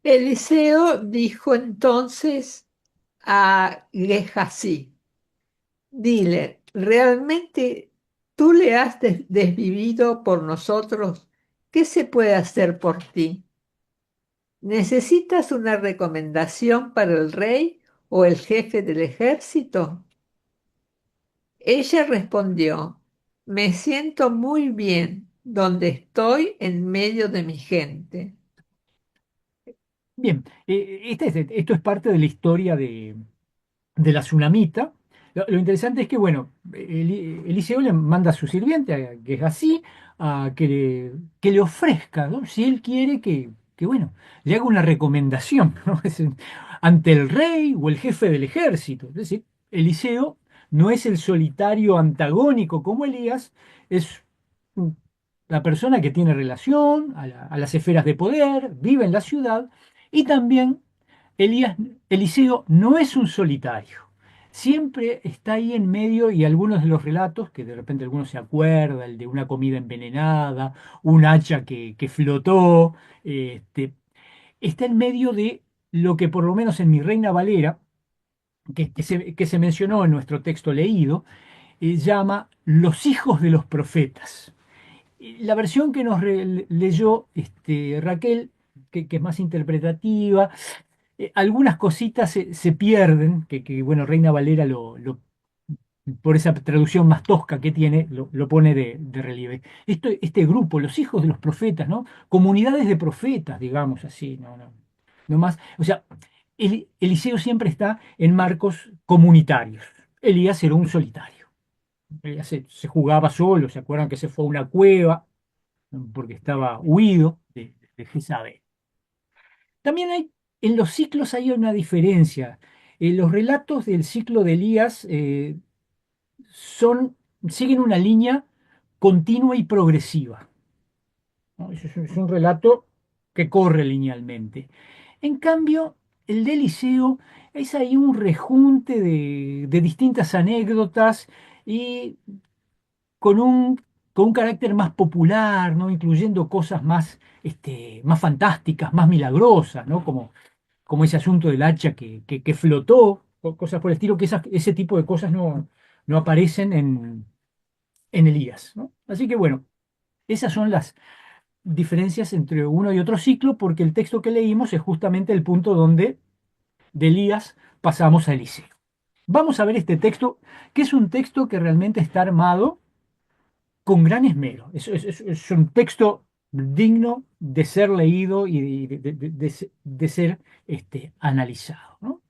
Eliseo dijo entonces a Gehazi: dile, ¿realmente tú le has desvivido por nosotros? ¿Qué se puede hacer por ti? ¿Necesitas una recomendación para el rey o el jefe del ejército? Ella respondió: me siento muy bien donde estoy en medio de mi gente. Bien, esto es parte de la historia de la tsunamita. Lo interesante es que, bueno, Eliseo le manda a su sirviente, que es así, que le ofrezca, ¿no? Si él quiere bueno, le haga una recomendación, ¿no? Ante el rey o el jefe del ejército. Es decir, Eliseo no es el solitario antagónico como Elías, es mm, la persona que tiene relación a las esferas de poder, vive en la ciudad, y también Elías, Eliseo no es un solitario. Siempre está ahí en medio, y algunos de los relatos, que de repente algunos se acuerda, el de una comida envenenada, un hacha que flotó, está en medio de lo que por lo menos en mi Reina Valera, que se mencionó en nuestro texto leído, llama los hijos de los profetas. La versión que nos leyó Raquel, que es más interpretativa, algunas cositas se pierden, bueno, Reina Valera por esa traducción más tosca que tiene, lo pone de relieve. Este grupo, los hijos de los profetas, ¿no? Comunidades de profetas, digamos así, no más. O sea, Eliseo siempre está en marcos comunitarios. Elías era un solitario. Se jugaba solo, ¿se acuerdan que se fue a una cueva porque estaba huido de Jezabel? También en los ciclos hay una diferencia. Los relatos del ciclo de Elías son, siguen una línea continua y progresiva, ¿no? Es un relato que corre linealmente. En cambio, el de Eliseo es ahí un rejunte de distintas anécdotas y con con un carácter más popular, ¿no? Incluyendo cosas más, más fantásticas, más milagrosas, ¿no? Como ese asunto del hacha que flotó, o cosas por el estilo, que ese tipo de cosas no aparecen en Elías, ¿no? Así que bueno, esas son las diferencias entre uno y otro ciclo, porque el texto que leímos es justamente el punto donde de Elías pasamos a Eliseo. Vamos a ver este texto, que es un texto que realmente está armado con gran esmero. Es un texto digno de ser leído y de ser analizado, ¿no?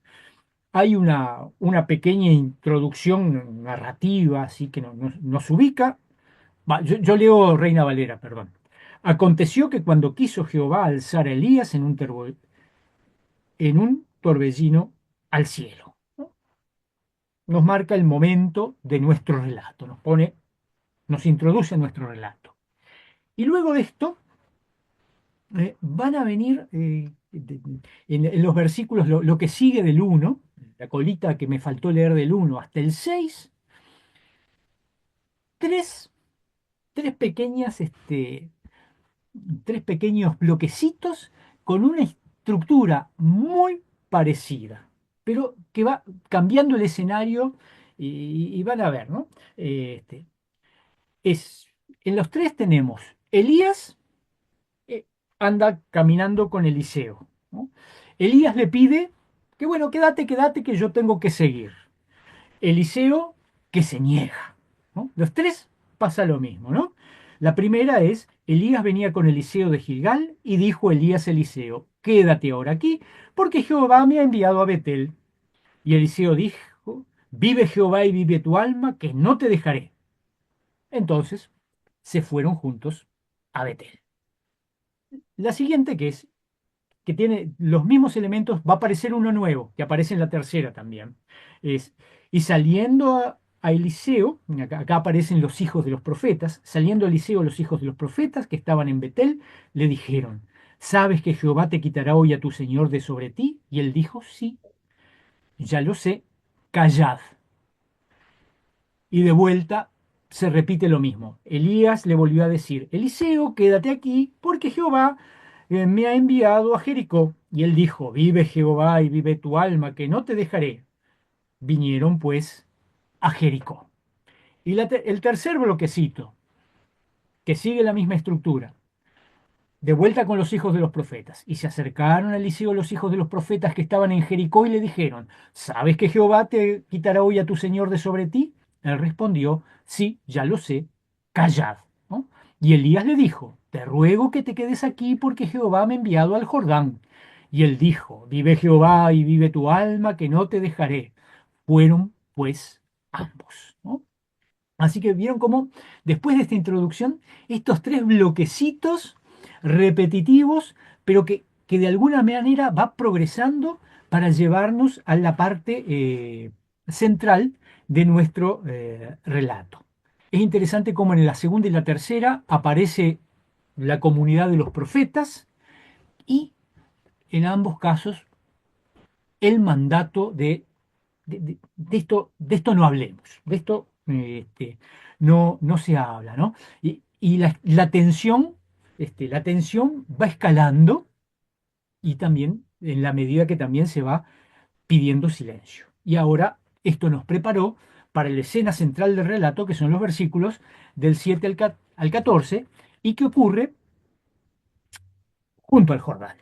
Hay una pequeña introducción narrativa, así que nos ubica. Yo leo Reina Valera, perdón. Aconteció que cuando quiso Jehová alzar a Elías en un torbellino al cielo, ¿no? Nos marca el momento de nuestro relato, nos introduce en nuestro relato. Y luego de esto van a venir en los versículos, lo que sigue del 1, la colita que me faltó leer del 1 hasta el 6, tres, tres pequeñas, tres pequeños bloquecitos con una estructura muy parecida, pero que va cambiando el escenario y van a ver, ¿no? Este, es, en los tres tenemos Elías eh, anda caminando con Eliseo, ¿no? Elías le pide que bueno, quédate, que yo tengo que seguir. Eliseo que se niega, ¿no? Los tres pasa lo mismo, ¿no? La primera es, Elías venía con Eliseo de Gilgal y dijo Elías a Eliseo, quédate ahora aquí, porque Jehová me ha enviado a Betel. Y Eliseo dijo, vive Jehová y vive tu alma, que no te dejaré. Entonces se fueron juntos a Betel. La siguiente que tiene los mismos elementos, va a aparecer uno nuevo, que aparece en la tercera también. Es, y saliendo a Eliseo, acá aparecen los hijos de los profetas, saliendo a Eliseo los hijos de los profetas que estaban en Betel, le dijeron, ¿sabes que Jehová te quitará hoy a tu señor de sobre ti? Y él dijo, sí, ya lo sé, callad. Y de vuelta se repite lo mismo. Elías le volvió a decir, Eliseo, quédate aquí, porque Jehová me ha enviado a Jericó. Y él dijo, vive Jehová y vive tu alma, que no te dejaré. Vinieron pues a Jericó. Y el tercer bloquecito, que sigue la misma estructura, de vuelta con los hijos de los profetas. Y se acercaron a Eliseo los hijos de los profetas que estaban en Jericó y le dijeron, ¿sabes que Jehová te quitará hoy a tu señor de sobre ti? Él respondió, sí, ya lo sé, callad, ¿no? Y Elías le dijo, te ruego que te quedes aquí porque Jehová me ha enviado al Jordán. Y él dijo, vive Jehová y vive tu alma, que no te dejaré. Fueron pues ambos, ¿no? Así que vieron cómo después de esta introducción, estos tres bloquecitos repetitivos, pero que de alguna manera va progresando para llevarnos a la parte central de nuestro relato. Es interesante cómo en la segunda y la tercera aparece la comunidad de los profetas y en ambos casos el mandato de esto no hablemos, de esto no se habla, ¿no? Y la tensión va escalando y también en la medida que también se va pidiendo silencio. Y ahora esto nos preparó para la escena central del relato, que son los versículos del 7 al 14, y que ocurre junto al Jordán.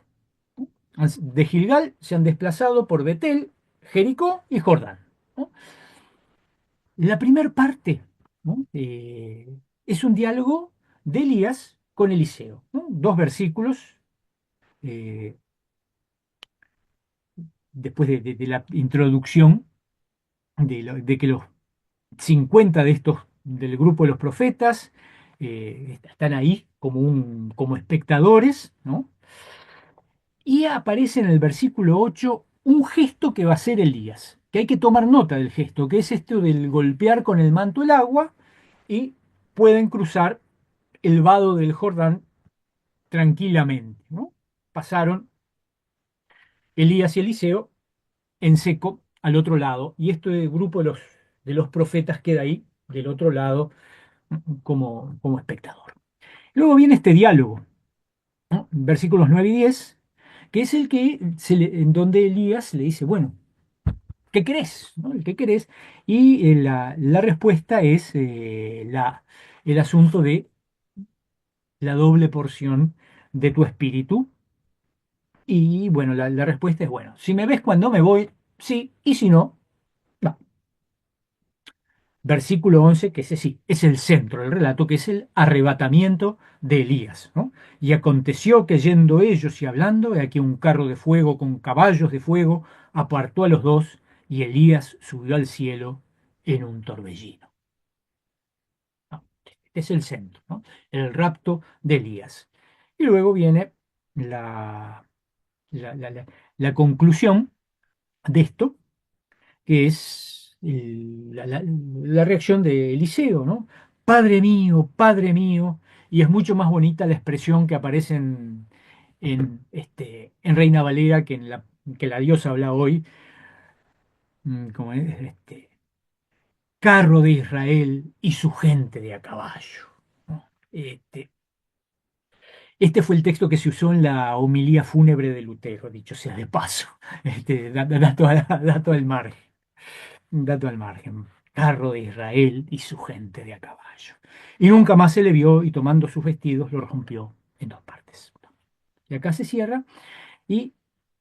De Gilgal se han desplazado por Betel, Jericó y Jordán, ¿no? La primera parte, ¿no? Es un diálogo de Elías con Eliseo, ¿no? Dos versículos eh, después de la introducción de que los 50 de estos del grupo de los profetas, están ahí como espectadores, ¿no? Y aparece en el versículo 8 un gesto que va a ser Elías, que hay que tomar nota del gesto, que es esto del golpear con el manto el agua y pueden cruzar el vado del Jordán tranquilamente, ¿no? Pasaron Elías y Eliseo en seco al otro lado, y este grupo de los profetas queda ahí del otro lado como espectador. Luego viene este diálogo, ¿no? Versículos 9 y 10, que es el que en donde Elías le dice, bueno, ¿qué querés? ¿No? ¿Qué querés? Y la respuesta es el asunto de la doble porción de tu espíritu. Y bueno, la respuesta es, bueno, si me ves cuando me voy, sí, y si no, no. Versículo 11, que ese sí, es el centro del relato, que es el arrebatamiento de Elías, ¿no? Y aconteció que yendo ellos y hablando, he aquí un carro de fuego con caballos de fuego apartó a los dos, y Elías subió al cielo en un torbellino. ¿No? Este es el centro, ¿no? El rapto de Elías. Y luego viene la, la, la- la- la conclusión de esto, que es la reacción de Eliseo, ¿no? Padre mío, y es mucho más bonita la expresión que aparece en Reina Valera que la diosa habla hoy, como es, carro de Israel y su gente de a caballo, ¿no? Este fue el texto que se usó en la homilía fúnebre de Lutero, dicho sea de paso, dato al margen. Un dato al margen. Carro de Israel y su gente de a caballo. Y nunca más se le vio y tomando sus vestidos lo rompió en dos partes. Y acá se cierra y,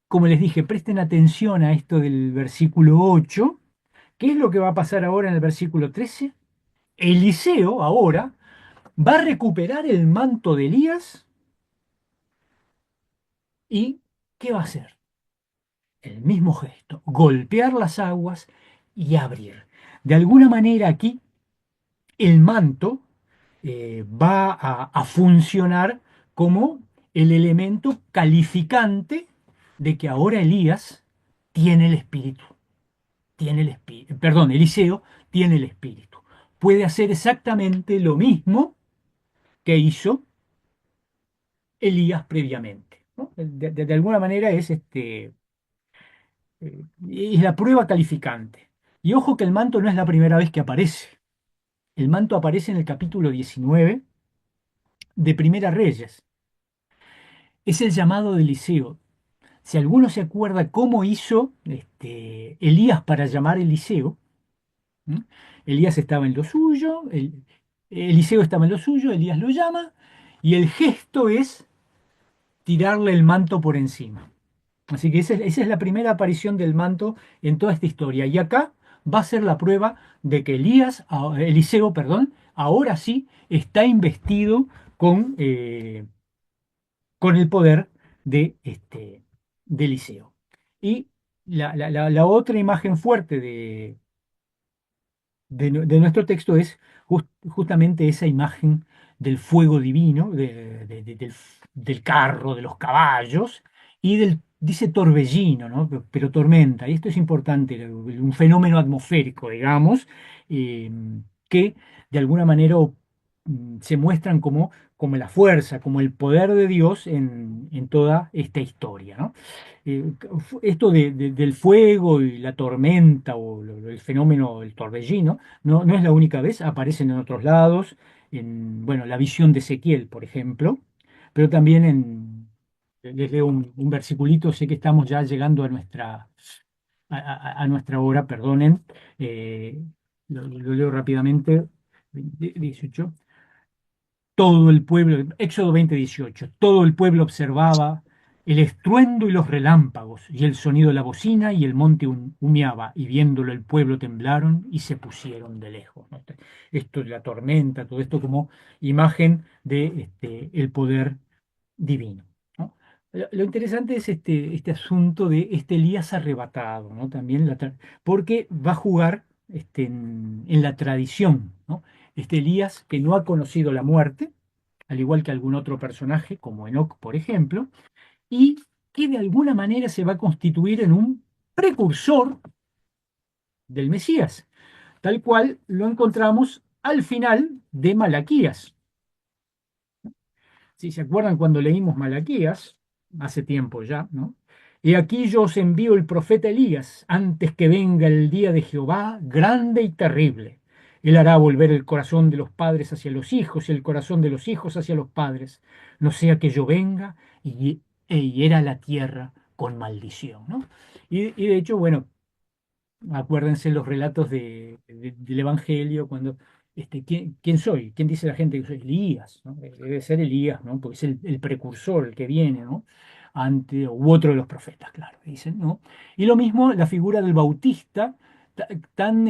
como les dije, presten atención a esto del versículo 8. ¿Qué es lo que va a pasar ahora en el versículo 13? Eliseo ahora va a recuperar el manto de Elías y ¿qué va a hacer? El mismo gesto, golpear las aguas y abrir. De alguna manera aquí el manto va a funcionar como el elemento calificante de que ahora Elías tiene el espíritu, perdón, Eliseo tiene el espíritu. Puede hacer exactamente lo mismo que hizo Elías previamente, ¿no? De alguna manera es la prueba calificante. Y ojo que el manto no es la primera vez que aparece. El manto aparece en el capítulo 19 de Primera Reyes. Es el llamado de Eliseo. Si alguno se acuerda cómo hizo Elías para llamar a Eliseo, ¿m? Elías estaba en lo suyo, Eliseo estaba en lo suyo, Elías lo llama, y el gesto es tirarle el manto por encima. Así que esa es la primera aparición del manto en toda esta historia. Y acá va a ser la prueba de que Eliseo, perdón, ahora sí está investido con el poder de Eliseo. Y la otra imagen fuerte de nuestro texto es justamente esa imagen del fuego divino, del carro, de los caballos y dice torbellino, ¿no? Pero tormenta. Y esto es importante, un fenómeno atmosférico, digamos, eh, que de alguna manera se muestran como la fuerza, como el poder de Dios en toda esta historia, ¿no? Esto del fuego y la tormenta o el fenómeno del torbellino no es la única vez, aparecen en otros lados, bueno, la visión de Ezequiel, por ejemplo, pero también les leo un versiculito, sé que estamos ya llegando a nuestra hora, perdonen, eh, lo leo rápidamente, 18. Todo el pueblo, Éxodo 20:18, todo el pueblo observaba el estruendo y los relámpagos, y el sonido de la bocina, y el monte humeaba, y viéndolo el pueblo temblaron y se pusieron de lejos, ¿no? Esto es la tormenta, todo esto como imagen de el poder divino, ¿no? Lo interesante es este asunto de este Elías arrebatado, ¿no? También porque va a jugar en la tradición, ¿no? Este Elías que no ha conocido la muerte, al igual que algún otro personaje, como Enoc, por ejemplo, y que de alguna manera se va a constituir en un precursor del Mesías, tal cual lo encontramos al final de Malaquías. Si se acuerdan cuando leímos Malaquías, hace tiempo ya, ¿no? Y aquí yo os envío el profeta Elías, antes que venga el día de Jehová, grande y terrible. Él hará volver el corazón de los padres hacia los hijos y el corazón de los hijos hacia los padres, no sea que yo venga e hiera la tierra con maldición, ¿no? Y de hecho, bueno, acuérdense los relatos del Evangelio, cuando, ¿quién soy? ¿Quién dice la gente que soy? Elías, ¿no? Debe ser Elías, ¿no? Porque es el precursor, el que viene, ¿no? U otro de los profetas, claro, dicen, ¿no? Y lo mismo la figura del Bautista, tan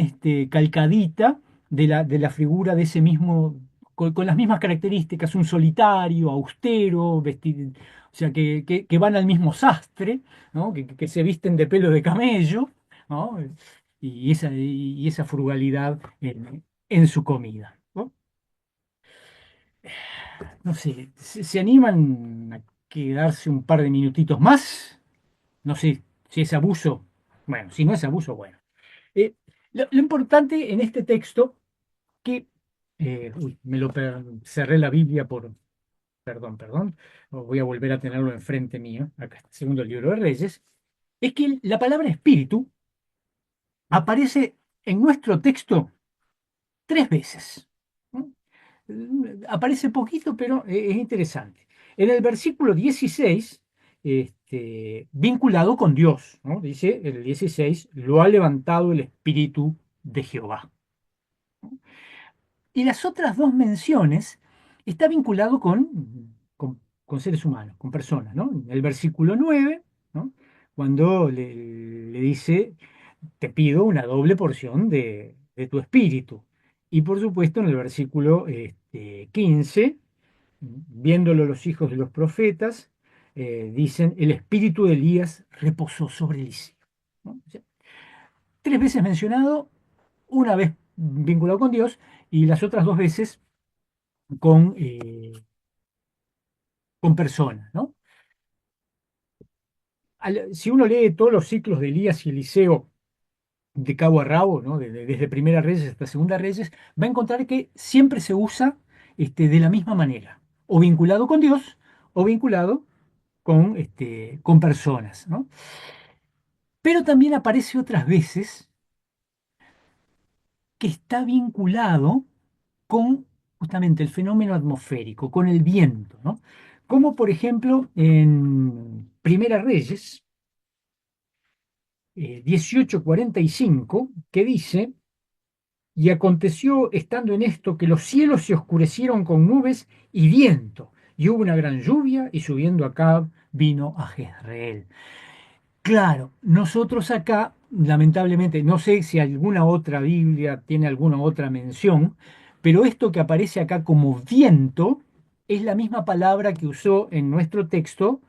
calcadita de la figura de ese mismo, con las mismas características, un solitario, austero, vestido, o sea, que van al mismo sastre, ¿no? Que se visten de pelo de camello, ¿no? Y esa frugalidad en su comida, ¿no? No sé, ¿se animan a quedarse un par de minutitos más? No sé si es abuso. Bueno, si no es abuso, bueno. Lo importante en este texto que, cerré la Biblia perdón, voy a volver a tenerlo enfrente mío, acá está el segundo libro de Reyes, es que la palabra espíritu aparece en nuestro texto 3 veces. ¿No? Aparece poquito, pero es interesante. En el versículo 16, vinculado con Dios, ¿no? Dice el 16, lo ha levantado el Espíritu de Jehová. Y las otras dos menciones está vinculado con seres humanos, con personas, ¿no? En el versículo 9, ¿no? Cuando le dice, te pido una doble porción de tu espíritu. Y por supuesto en el versículo 15, viéndolo los hijos de los profetas, dicen, el espíritu de Elías reposó sobre Eliseo, ¿no? O sea, 3 veces mencionado, una vez vinculado con Dios y las otras 2 veces con personas, ¿no? Si uno lee todos los ciclos de Elías y Eliseo de cabo a rabo, ¿no? Desde Primera Reyes hasta Segunda Reyes, va a encontrar que siempre se usa de la misma manera, o vinculado con Dios, o vinculado con personas, ¿no? Pero también aparece otras veces que está vinculado con justamente el fenómeno atmosférico, con el viento, ¿no? Como por ejemplo en Primera Reyes 18:45, que dice, y aconteció estando en esto que los cielos se oscurecieron con nubes y viento, y hubo una gran lluvia, y subiendo Acab vino a Jezreel. Claro, nosotros acá, lamentablemente, no sé si alguna otra Biblia tiene alguna otra mención, pero esto que aparece acá como viento es la misma palabra que usó en nuestro texto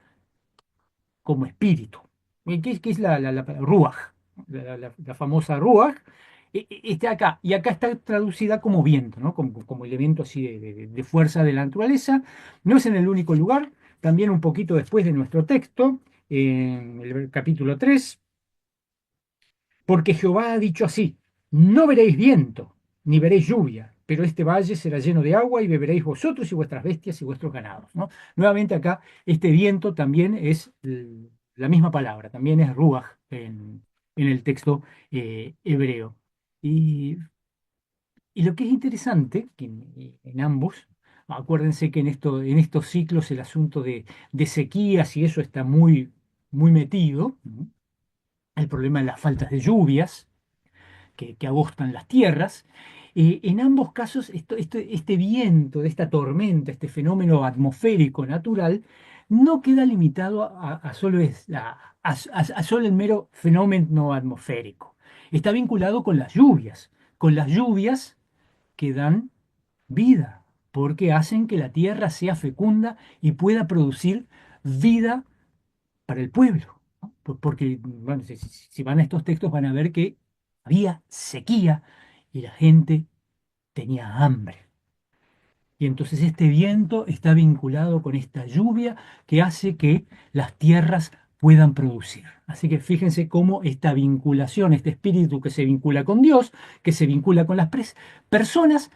como espíritu. ¿Qué es la ruaj? La famosa ruaj. Está acá, y acá está traducida como viento, ¿no? Como elemento así de fuerza de la naturaleza. No es en el único lugar, también un poquito después de nuestro texto, en el capítulo 3, porque Jehová ha dicho así, no veréis viento, ni veréis lluvia, pero este valle será lleno de agua y beberéis vosotros y vuestras bestias y vuestros ganados, ¿no? Nuevamente acá, este viento también es la misma palabra, también es ruach en el texto hebreo. Y, y lo que es interesante, que en ambos, acuérdense que en estos ciclos el asunto de sequías y eso está muy, muy metido, ¿no? El problema de las faltas de lluvias que agostan las tierras. En ambos casos, este viento, de esta tormenta, este fenómeno atmosférico natural, no queda limitado a solo el mero fenómeno atmosférico. Está vinculado con las lluvias que dan vida, porque hacen que la tierra sea fecunda y pueda producir vida para el pueblo, ¿no? Porque, bueno, si van a estos textos van a ver que había sequía y la gente tenía hambre. Y entonces este viento está vinculado con esta lluvia que hace que las tierras puedan producir. Así que fíjense cómo esta vinculación, este espíritu que se vincula con Dios, que se vincula con las personas,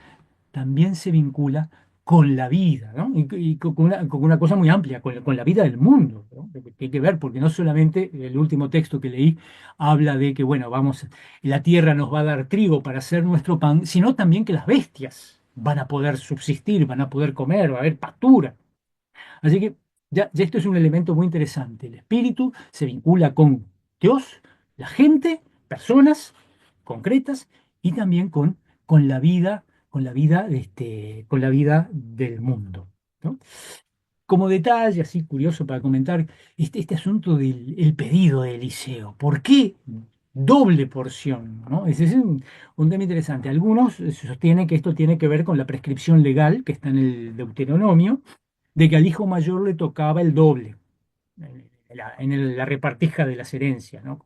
también se vincula con la vida, ¿no? Y con una cosa muy amplia, con la vida del mundo, ¿no? Que hay que ver, porque no solamente el último texto que leí habla de que, bueno, vamos, la tierra nos va a dar trigo para hacer nuestro pan, sino también que las bestias van a poder subsistir, van a poder comer, va a haber pastura. Así que ya esto es un elemento muy interesante. El espíritu se vincula con Dios, la gente, personas concretas y también con la vida, con la vida del mundo, ¿no? Como detalle, así curioso para comentar, este asunto del el pedido de Eliseo. ¿Por qué doble porción? ¿No? Ese es un tema interesante. Algunos sostienen que esto tiene que ver con la prescripción legal que está en el Deuteronomio, de que al hijo mayor le tocaba el doble la repartija de las herencias, ¿no?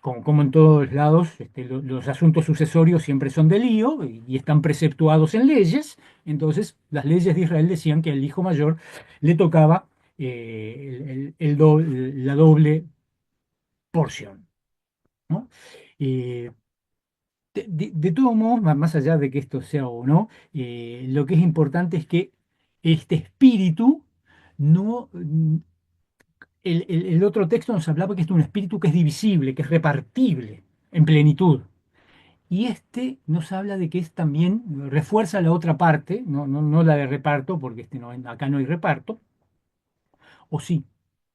Como en todos lados, los asuntos sucesorios siempre son de lío y están preceptuados en leyes. Entonces, las leyes de Israel decían que al hijo mayor le tocaba la doble porción, ¿no? Eh, de todos modos, más allá de que esto sea o no, lo que es importante es que este espíritu no. El otro texto nos hablaba que es un espíritu que es divisible, que es repartible en plenitud. Y este nos habla de que es también, refuerza la otra parte, no la de reparto, porque acá no hay reparto, o sí,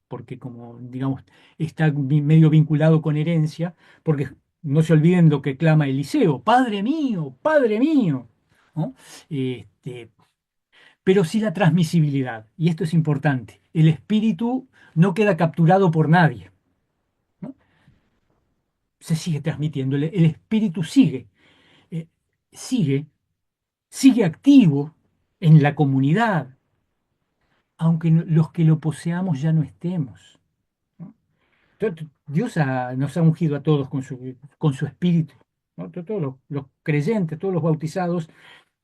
porque como digamos está medio vinculado con herencia, porque no se olviden lo que clama Eliseo, Padre mío, ¿no? Este, pero sí la transmisibilidad, y esto es importante, el espíritu no queda capturado por nadie, ¿no? Se sigue transmitiendo, el espíritu eh, sigue, sigue activo en la comunidad, aunque los que lo poseamos ya no estemos, ¿no? Dios nos ha ungido a todos con su espíritu, ¿no? Todos los creyentes, todos los bautizados,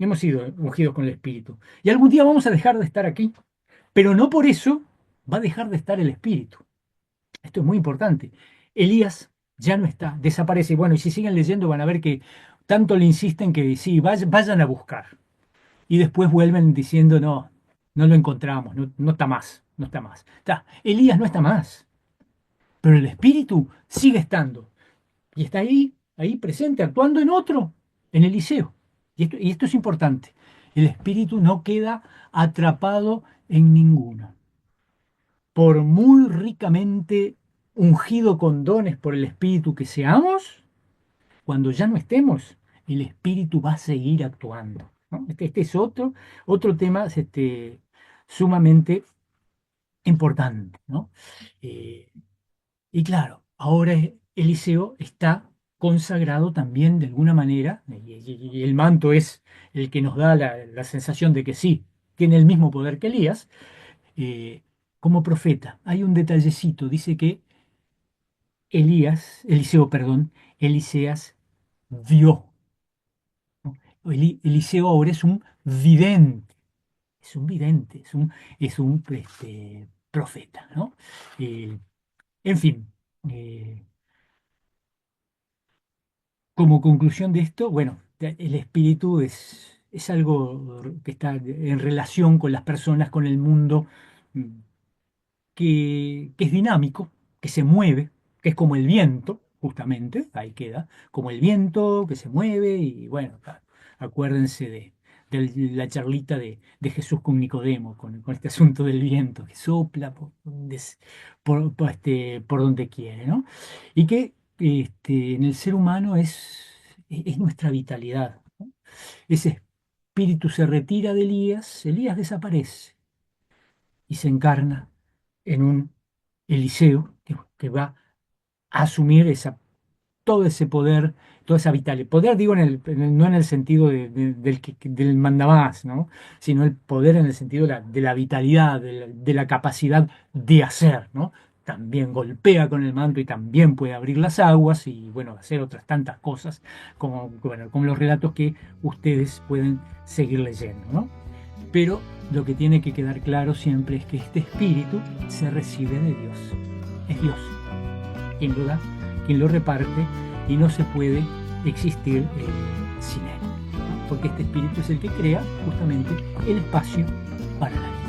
hemos sido ungidos con el espíritu. Y algún día vamos a dejar de estar aquí, pero no por eso va a dejar de estar el espíritu. Esto es muy importante. Elías ya no está, desaparece. Bueno, y si siguen leyendo van a ver que tanto le insisten que sí, vayan a buscar. Y después vuelven diciendo, no, no lo encontramos, no está más, no está más. Elías no está más, pero el espíritu sigue estando. Y está ahí presente, actuando en otro, en Eliseo. Y esto es importante. El espíritu no queda atrapado en ninguno. Por muy ricamente ungido con dones por el Espíritu que seamos, cuando ya no estemos, el Espíritu va a seguir actuando, ¿no? Este es otro tema sumamente importante, ¿no? Eh, y claro, ahora Eliseo está consagrado también de alguna manera, y el manto es el que nos da la sensación de que sí, tiene el mismo poder que Elías, eh, como profeta. Hay un detallecito, dice que Eliseo, perdón, Eliseas vio, ¿no? Eliseo ahora es un vidente, es un profeta, ¿no? Eh, en fin, eh, como conclusión de esto, bueno, el espíritu es algo que está en relación con las personas, con el mundo, mm, que es dinámico, que se mueve, que es como el viento, justamente, ahí queda, como el viento que se mueve y bueno, acuérdense de la charlita de Jesús con Nicodemo, con este asunto del viento que sopla por donde quiere, ¿no? Y que en el ser humano es nuestra vitalidad, ¿no? Ese espíritu se retira de Elías desaparece y se encarna en un Eliseo que va a asumir todo ese poder, toda esa vitalidad. Poder digo no en el sentido del mandamás, ¿no? Sino el poder en el sentido de la vitalidad, de la capacidad de hacer, ¿no? también golpea con el manto y también puede abrir las aguas y, bueno, hacer otras tantas cosas, como, bueno, como los relatos que ustedes pueden seguir leyendo, ¿no? Pero lo que tiene que quedar claro siempre es que este espíritu se recibe de Dios. Es Dios quien lo da, quien lo reparte, y no se puede existir sin él, ¿no? Porque este espíritu es el que crea justamente el espacio para la vida.